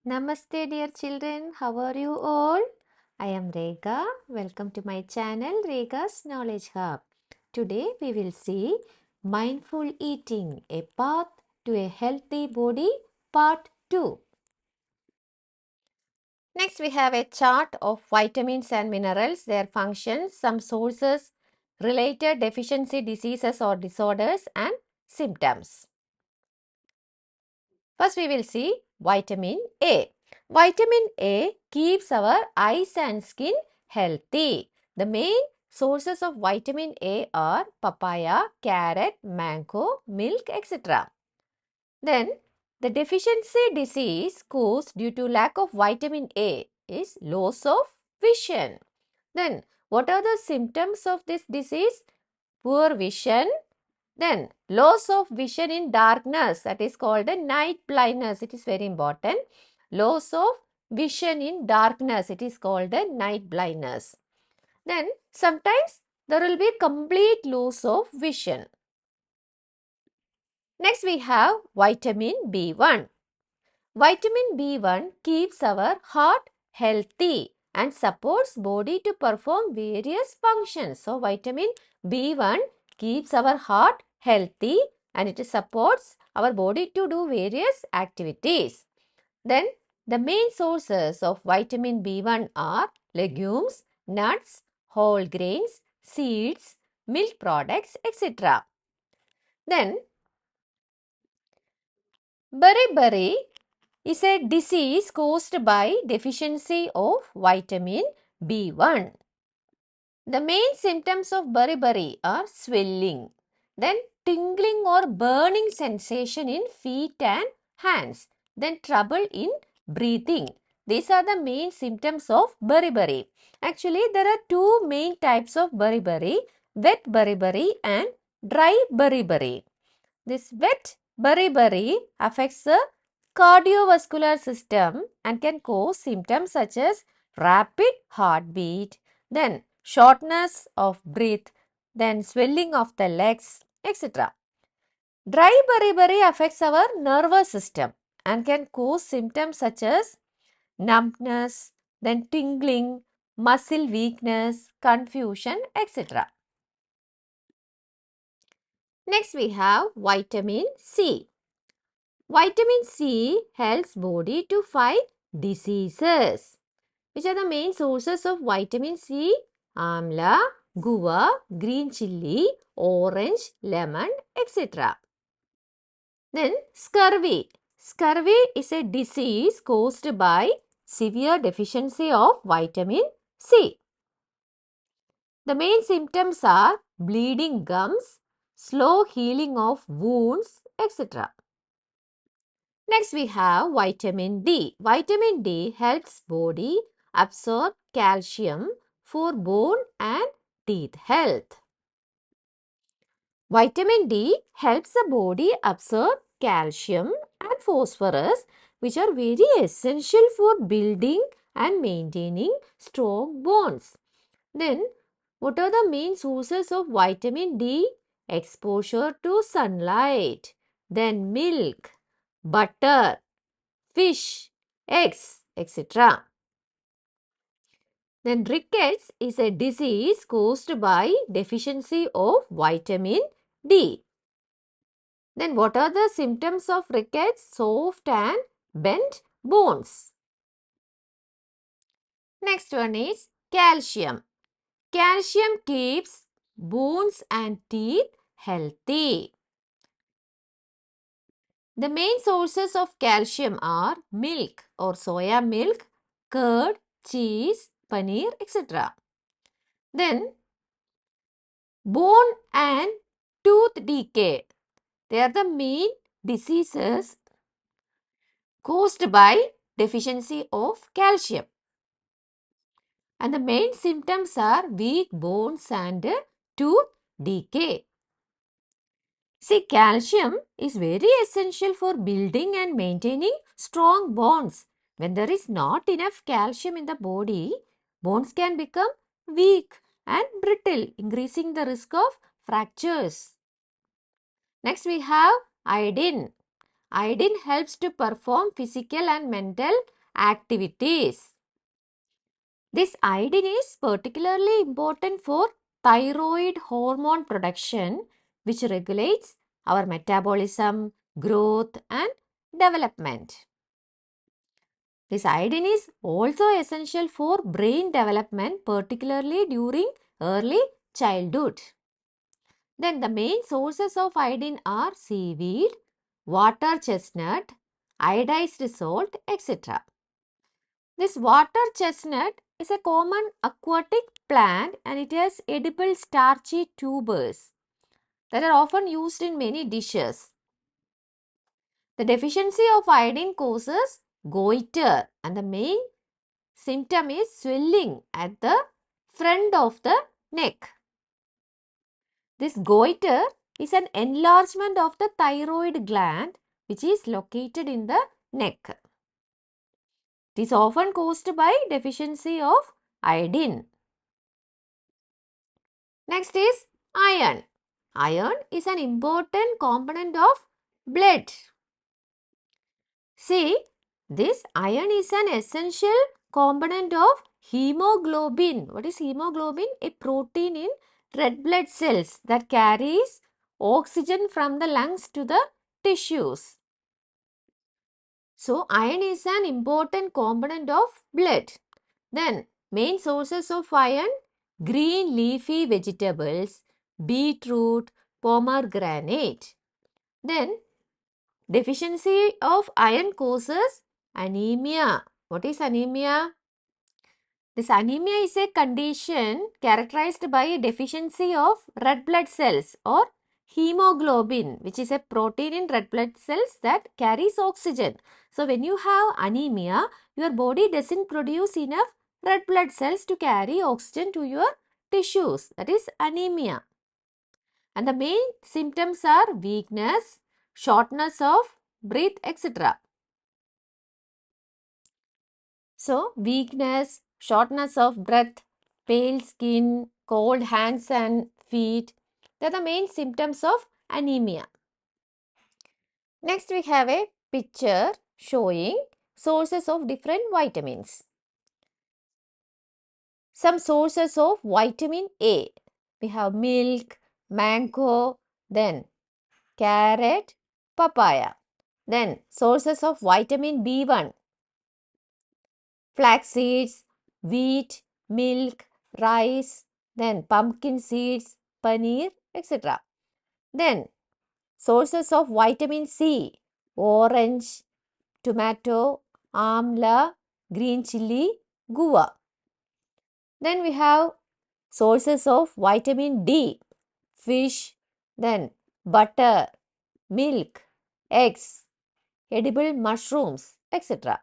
Namaste dear children, how are you all? I am Rekha. Welcome to my channel Rekha's Knowledge Hub. Today we will see Mindful Eating, a path to a healthy body, part 2. Next we have a chart of vitamins and minerals, their functions, some sources, related deficiency diseases or disorders and symptoms. First, we will see vitamin A. Vitamin A keeps our eyes and skin healthy. The main sources of vitamin A are papaya, carrot, mango, milk, etc. Then, the deficiency disease caused due to lack of vitamin A is loss of vision. Then, what are the symptoms of this disease? Poor vision, then, loss of vision in darkness, that is called a night blindness. It is very important. Loss of vision in darkness, it is called a night blindness. Then, sometimes there will be complete loss of vision. Next, we have vitamin B1. Vitamin B1 keeps our heart healthy and supports body to perform various functions. So, vitamin B1 keeps our heart healthy and it supports our body to do various activities. Then, the main sources of vitamin B1 are legumes, nuts, whole grains, seeds, milk products, etc. Then, beriberi is a disease caused by deficiency of vitamin B1. The main symptoms of beriberi are swelling, then tingling or burning sensation in feet and hands, then trouble in breathing. These are the main symptoms of beriberi. Actually, there are two main types of beriberi, wet beriberi and dry beriberi. This wet beriberi affects the cardiovascular system and can cause symptoms such as rapid heartbeat, then shortness of breath, then swelling of the legs, etc. Dry beriberi affects our nervous system and can cause symptoms such as numbness, then tingling, muscle weakness, confusion, etc. Next we have vitamin C. Vitamin C helps body to fight diseases. Which are the main sources of vitamin C? Amla, guava, green chilli, orange, lemon, etc. Then scurvy. Scurvy is a disease caused by severe deficiency of vitamin C. The main symptoms are bleeding gums, slow healing of wounds, etc. Next we have vitamin D. Vitamin D helps body absorb calcium for bone and teeth health. Vitamin D helps the body absorb calcium and phosphorus, which are very essential for building and maintaining strong bones. Then, what are the main sources of vitamin D? Exposure to sunlight, then milk, butter, fish, eggs, etc. Then rickets is a disease caused by deficiency of vitamin D. Then what are the symptoms of rickets? Soft and bent bones. Next one is calcium. Calcium keeps bones and teeth healthy. The main sources of calcium are milk or soya milk, curd, cheese, paneer, etc. Then, bone and tooth decay. They are the main diseases caused by deficiency of calcium. And the main symptoms are weak bones and tooth decay. See, calcium is very essential for building and maintaining strong bones. When there is not enough calcium in the body, bones can become weak and brittle, increasing the risk of fractures. Next, we have iodine. Iodine helps to perform physical and mental activities. This iodine is particularly important for thyroid hormone production, which regulates our metabolism, growth, and development. This iodine is also essential for brain development, particularly during early childhood. Then the main sources of iodine are seaweed, water chestnut, iodized salt, etc. This water chestnut is a common aquatic plant and it has edible starchy tubers that are often used in many dishes. The deficiency of iodine causes goitre and the main symptom is swelling at the front of the neck. This goitre is an enlargement of the thyroid gland which is located in the neck. It is often caused by deficiency of iodine. Next is iron. Iron is an important component of blood. See, this iron is an essential component of hemoglobin. What is hemoglobin? A protein in red blood cells that carries oxygen from the lungs to the tissues. So, iron is an important component of blood. Then, main sources of iron, green leafy vegetables, beetroot, pomegranate. Then, deficiency of iron causes anemia. What is anemia? This anemia is a condition characterized by a deficiency of red blood cells or hemoglobin, which is a protein in red blood cells that carries oxygen. So, when you have anemia, your body doesn't produce enough red blood cells to carry oxygen to your tissues. That is anemia. And the main symptoms are weakness, shortness of breath, etc. So, weakness, shortness of breath, pale skin, cold hands and feet, they are the main symptoms of anemia. Next, we have a picture showing sources of different vitamins. Some sources of vitamin A. We have milk, mango, then carrot, papaya. Then sources of vitamin B1. Flax seeds, wheat, milk, rice, then pumpkin seeds, paneer, etc. Then sources of vitamin C, orange, tomato, amla, green chili, guava. Then we have sources of vitamin D, fish, then butter, milk, eggs, edible mushrooms, etc.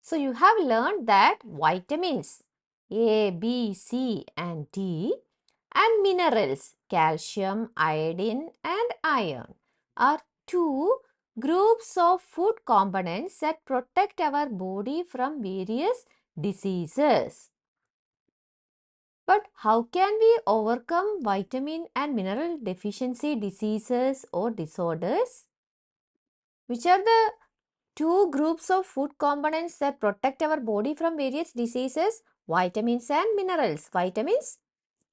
So you have learned that vitamins A, B, C and D and minerals calcium, iodine and iron are two groups of food components that protect our body from various diseases. But how can we overcome vitamin and mineral deficiency diseases or disorders? Which are the two groups of food components that protect our body from various diseases? Vitamins and minerals. Vitamins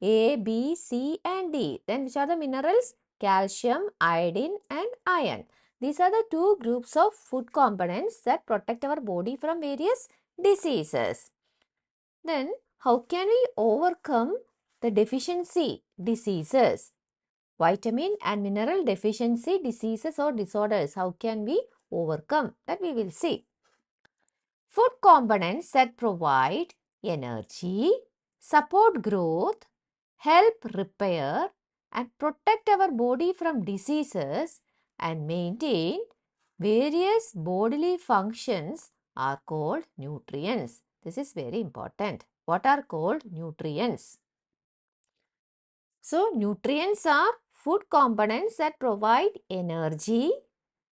A, B, C and D. Then which are the minerals? Calcium, iodine and iron. These are the two groups of food components that protect our body from various diseases. Then how can we overcome the deficiency diseases? Vitamin and mineral deficiency diseases or disorders. How can we overcome? That we will see. Food components that provide energy, support growth, help repair and protect our body from diseases and maintain various bodily functions are called nutrients. This is very important. What are called nutrients? So, nutrients are food components that provide energy,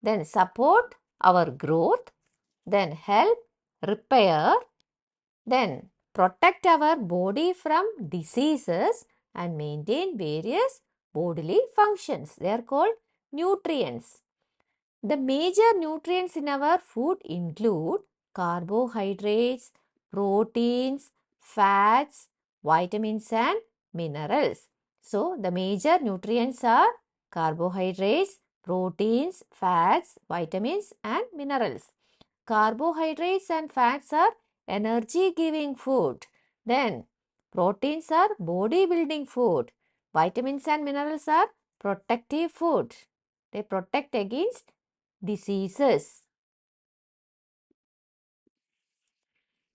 then support our growth, then help repair, then protect our body from diseases and maintain various bodily functions. They are called nutrients. The major nutrients in our food include carbohydrates, proteins, fats, vitamins and minerals. So, the major nutrients are carbohydrates, proteins, fats, vitamins and minerals. Carbohydrates and fats are energy giving food. Then, proteins are body building food. Vitamins and minerals are protective food. They protect against diseases.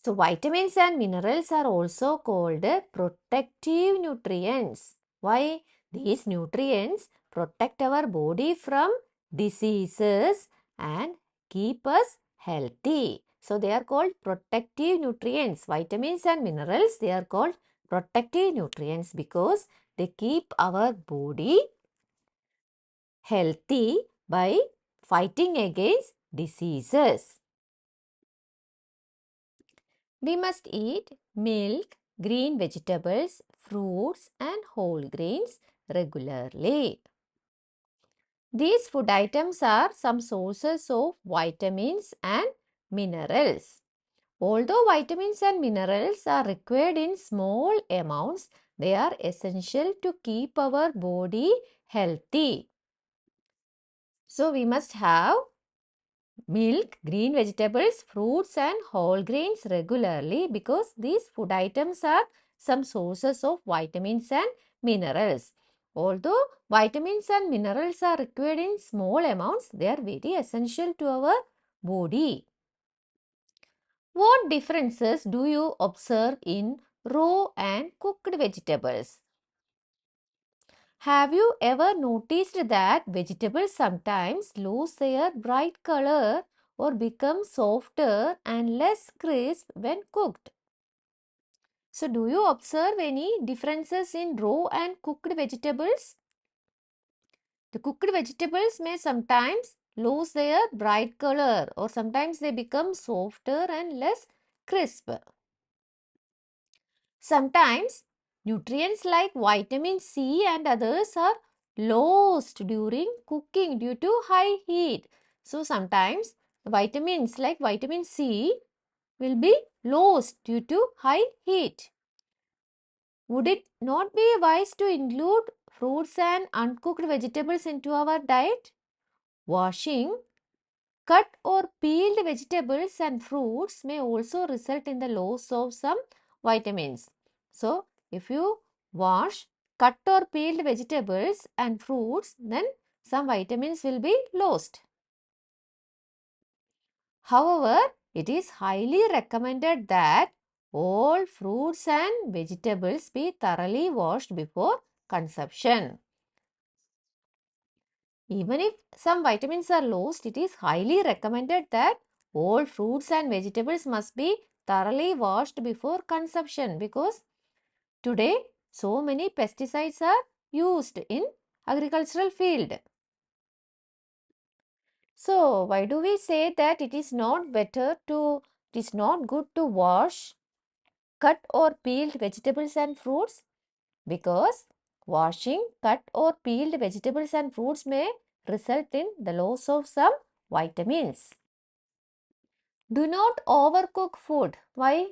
So, vitamins and minerals are also called protective nutrients. Why? These nutrients protect our body from diseases and keep us healthy. So, they are called protective nutrients. Vitamins and minerals, they are called protective nutrients because they keep our body healthy by fighting against diseases. We must eat milk, green vegetables, fruits and whole grains regularly. These food items are some sources of vitamins and minerals. Although vitamins and minerals are required in small amounts, they are essential to keep our body healthy. So we must have milk, green vegetables, fruits and whole grains regularly because these food items are some sources of vitamins and minerals. Although vitamins and minerals are required in small amounts, they are very essential to our body. What differences do you observe in raw and cooked vegetables? Have you ever noticed that vegetables sometimes lose their bright color or become softer and less crisp when cooked? So, do you observe any differences in raw and cooked vegetables? The cooked vegetables may sometimes lose their bright color or sometimes they become softer and less crisp. Sometimes nutrients like vitamin C and others are lost during cooking due to high heat. So sometimes vitamins like vitamin C will be lost due to high heat. Would it not be wise to include fruits and uncooked vegetables into our diet? Washing cut or peeled vegetables and fruits may also result in the loss of some vitamins. So, if you wash cut or peeled vegetables and fruits, then some vitamins will be lost. However, it is highly recommended that all fruits and vegetables be thoroughly washed before consumption. Even if some vitamins are lost, it is highly recommended that all fruits and vegetables must be thoroughly washed before consumption because today so many pesticides are used in agricultural field. So why do we say that it is not good to wash, cut or peeled vegetables and fruits? Because washing cut or peeled vegetables and fruits may result in the loss of some vitamins. Do not overcook food. Why?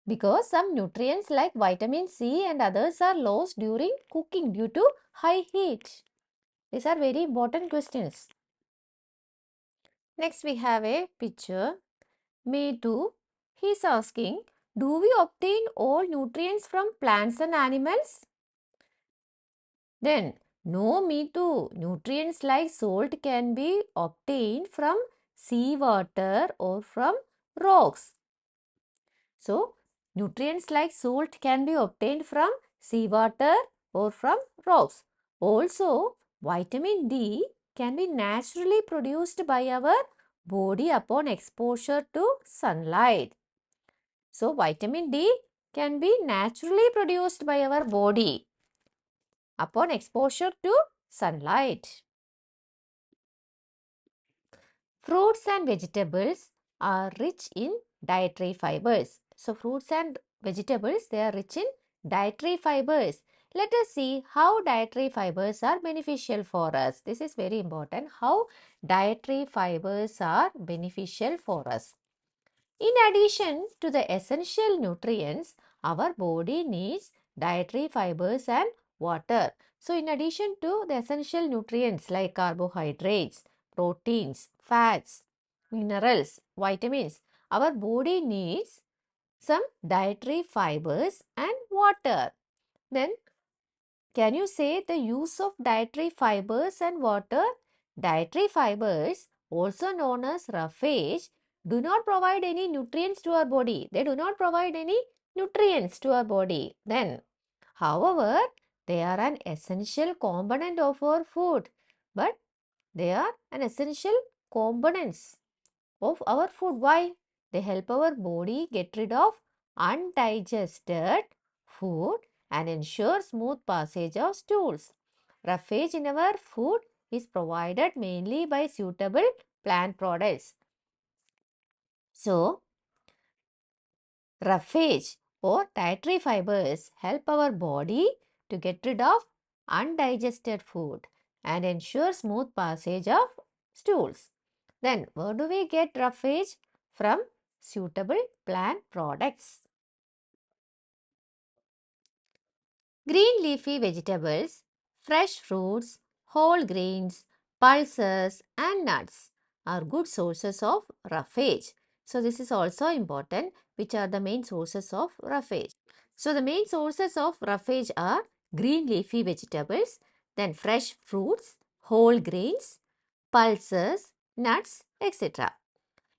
Because some nutrients like vitamin C and others are lost during cooking due to high heat. These are very important questions. Next we have a picture. Me too. He is asking, do we obtain all nutrients from plants and animals? Then, no, me too. Nutrients like salt can be obtained from seawater or from rocks. So, nutrients like salt can be obtained from seawater or from rocks. Also, vitamin D can be naturally produced by our body upon exposure to sunlight. So, vitamin D can be naturally produced by our body upon exposure to sunlight. Fruits and vegetables are rich in dietary fibers. So, fruits and vegetables, they are rich in dietary fibers. Let us see how dietary fibers are beneficial for us. This is very important. How dietary fibers are beneficial for us. In addition to the essential nutrients, our body needs dietary fibers and water. So, in addition to the essential nutrients like carbohydrates, proteins, fats, minerals, vitamins, our body needs some dietary fibers and water. Then, can you say the use of dietary fibers and water? Dietary fibers, also known as roughage, do not provide any nutrients to our body. They do not provide any nutrients to our body. Then, however, they are an essential component of our food. But they are an essential components of our food. Why? They help our body get rid of undigested food and ensure smooth passage of stools. Roughage in our food is provided mainly by suitable plant products. So, roughage or dietary fibers help our body to get rid of undigested food and ensure smooth passage of stools. Then, where do we get roughage? From suitable plant products. Green leafy vegetables, fresh fruits, whole grains, pulses and nuts are good sources of roughage. So, this is also important. Which are the main sources of roughage? So, the main sources of roughage are green leafy vegetables, then fresh fruits, whole grains, pulses, nuts, etc.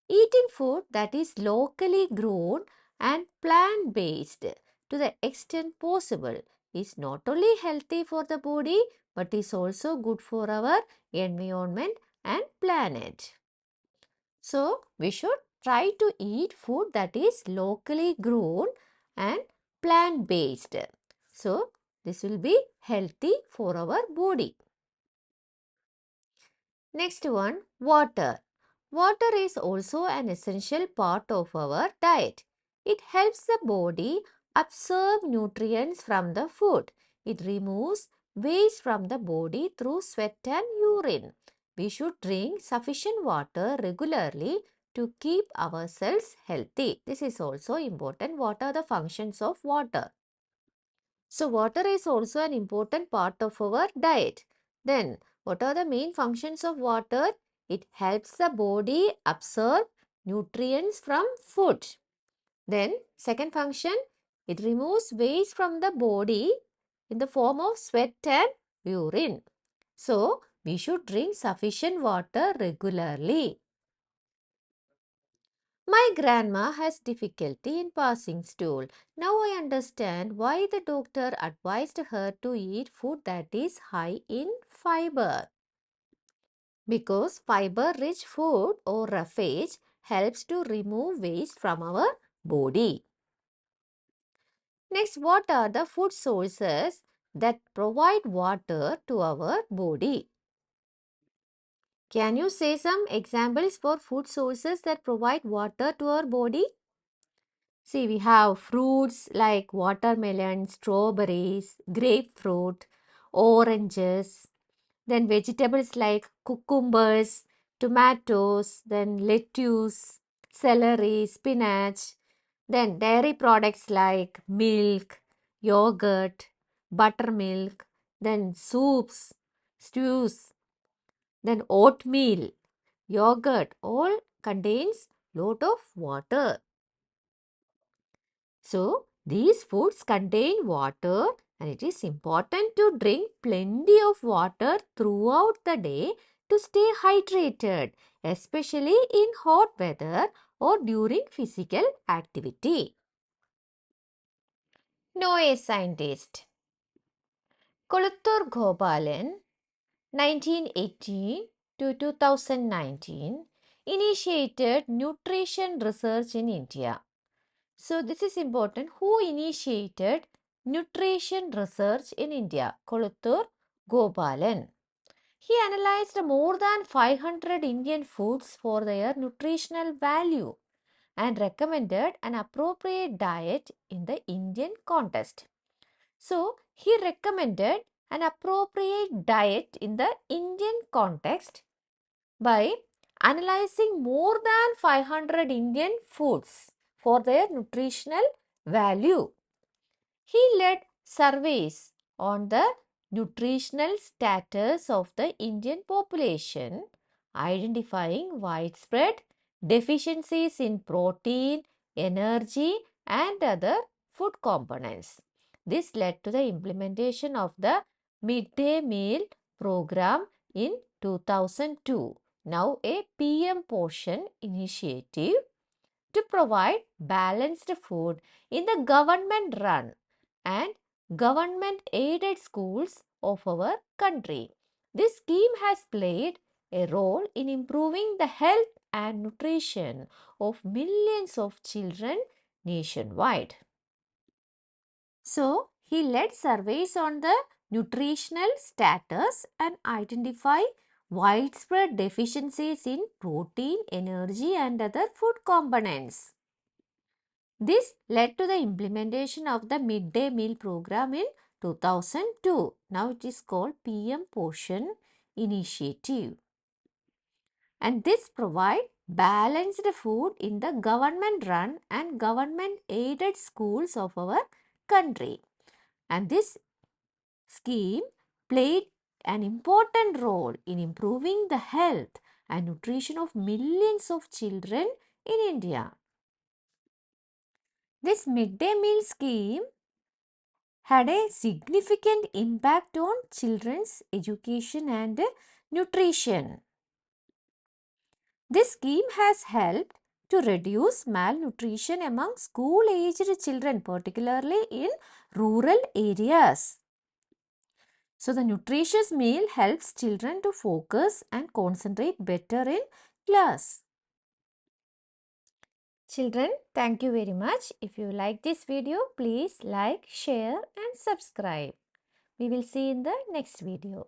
Eating food that is locally grown and plant based to the extent possible is not only healthy for the body but is also good for our environment and planet. So, we should try to eat food that is locally grown and plant based. So, this will be healthy for our body. Next one, water. Water is also an essential part of our diet. It helps the body absorb nutrients from the food. It removes waste from the body through sweat and urine. We should drink sufficient water regularly to keep ourselves healthy. This is also important. What are the functions of water? So, water is also an important part of our diet. Then, what are the main functions of water? It helps the body absorb nutrients from food. Then, second function, it removes waste from the body in the form of sweat and urine. So, we should drink sufficient water regularly. My grandma has difficulty in passing stool. Now I understand why the doctor advised her to eat food that is high in fiber. Because fiber rich food or roughage helps to remove waste from our body. Next, what are the food sources that provide water to our body? Can you say some examples for food sources that provide water to our body? See, we have fruits like watermelon, strawberries, grapefruit, oranges, then vegetables like cucumbers, tomatoes, then lettuce, celery, spinach, then dairy products like milk, yogurt, buttermilk, then soups, stews, then oatmeal, yogurt, all contains lot of water. So, these foods contain water and it is important to drink plenty of water throughout the day to stay hydrated, especially in hot weather or during physical activity. Noah scientist Koluthur Gopalan 1918 to 2019 initiated nutrition research in India. So, this is important. Who initiated nutrition research in India? Koluthur Gopalan. He analyzed more than 500 Indian foods for their nutritional value and recommended an appropriate diet in the Indian context. So, he recommended an appropriate diet in the Indian context by analyzing more than 500 Indian foods for their nutritional value. He led surveys on the nutritional status of the Indian population, identifying widespread deficiencies in protein, energy, and other food components. This led to the implementation of the midday meal program in 2002, now a PM portion initiative to provide balanced food in the government run and government aided schools of our country. This scheme has played a role in improving the health and nutrition of millions of children nationwide. So, he led surveys on the nutritional status and identify widespread deficiencies in protein, energy and other food components. This led to the implementation of the midday meal program in 2002. Now it is called PM Portion Initiative. And this provide balanced food in the government run and government aided schools of our country. And this scheme played an important role in improving the health and nutrition of millions of children in India. This midday meal scheme had a significant impact on children's education and nutrition. This scheme has helped to reduce malnutrition among school-aged children, particularly in rural areas. So, the nutritious meal helps children to focus and concentrate better in class. Children, thank you very much. If you like this video, please like, share and subscribe. We will see in the next video.